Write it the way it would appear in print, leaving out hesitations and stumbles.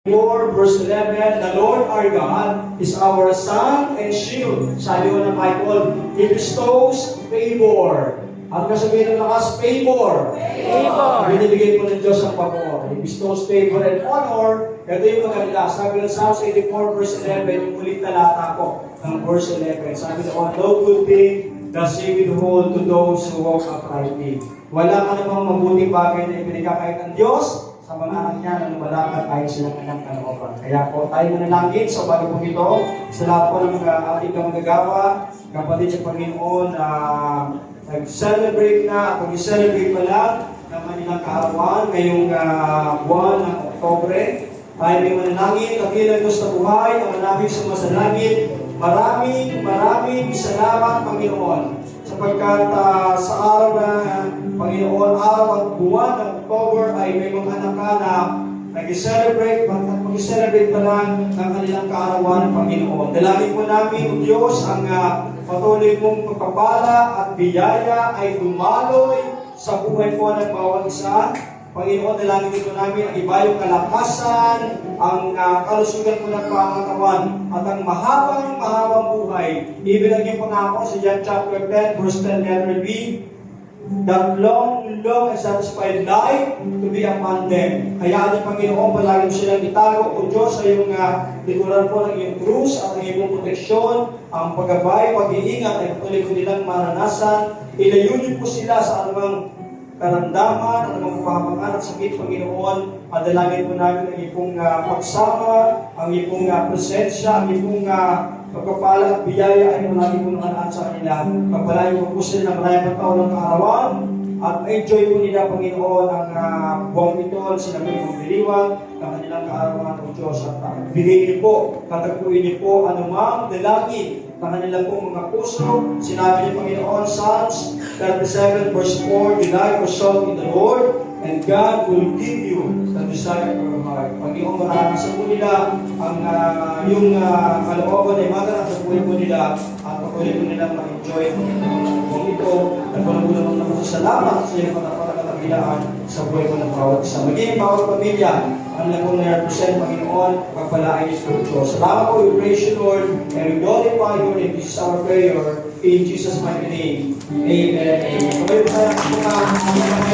4 verse 11, the Lord our God is our sun and shield. Sabi ko ng Bible, He bestows favor. At kasabihin ng lakas, favor. Favor. Binibigay po ng Diyos ang pag-or. He bestows favor and honor. Ito yung maganda. Sabi ng Psalms 84 verse 11, yung ulit talata ko ng verse 11. Sabi na, no good thing does He withhold to those who walk uprightly. Wala ka namang mabuting bagay na ipinagkakait ng Diyos sa mga anak niya na lumalakad tayo silang anak ng kalooban. Kaya po tayo manalangin sa bago po ito, sa lahat po ng ating magagawa, kapatid sa Panginoon na nag-celebrate na at mag-celebrate pa lang ng kanilang kaarawan ngayong buwan ng Oktobre. Tayo may manalangin, kabilang Diyos na buhay, ang manabing sumasalangit. Maraming salamat, Panginoon, sapagkat sa araw na Panginoon, araw at buwan ng October ay may mga anak na nag-celebrate mag-celebrate pa lang ng kanilang kaarawan, Panginoon. Dalangin po namin, O Diyos, ang patuloy mong pagpapala at biyaya ay dumaloy sa buhay po ng bawat isa. Panginoon, dalangin po namin ang iba yung kalakasan, ang kalusugan po ng pangatawan, at ang mahabang buhay. Ibilang yung pangako sa John chapter 10, verse 10, letter B, that long and satisfied life to be upon them. Hayaan niyo, Panginoon, palagi mo silang itago, O Diyos, sa iyong likuran po ng iyong krus at ang iyong proteksyon, ang paggabay, pag-iingat ay patuloy ko nilang maranasan. Ilayo niyo po sila sa anumang karamdaman, anumang kapahamangan at sakit, Panginoon. Dalangin po namin ang iyong pagsama, ang iyong presensya, ang iyong pagpapala at biyaya ay malagi po naman sa kanila. Pagpalayo po sila ng maraming taon ng kaarawan at enjoy po nila, Panginoon, ang buwang ito, sila po yung magdiriwang ng kanilang kaarawan ng Diyos. At bigay niyo po, katagpuin niyo po anumang dalangin ng kanilang pong mga puso. Sinabi niyo, Panginoon, Psalms 37 verse 4, delight yourself in the Lord, and God will give you the desire of your heart. Panginoon, maranasan po nila ang yung kalooban ay maganap sa buhay po nila at patuloy po nilang ma-enjoy ang ito. Nagpanagulang naman sa salamat sa iyong pagkakatabilaan sa buhay po ng bawat isa. Maging bawat pamilya, ang lang po na-represent, Panginoon, pagpalain niyo po ito. Salamat po, we praise you, Lord, and we glorify you, and this is our prayer in Jesus' mighty name. Amen. Amen.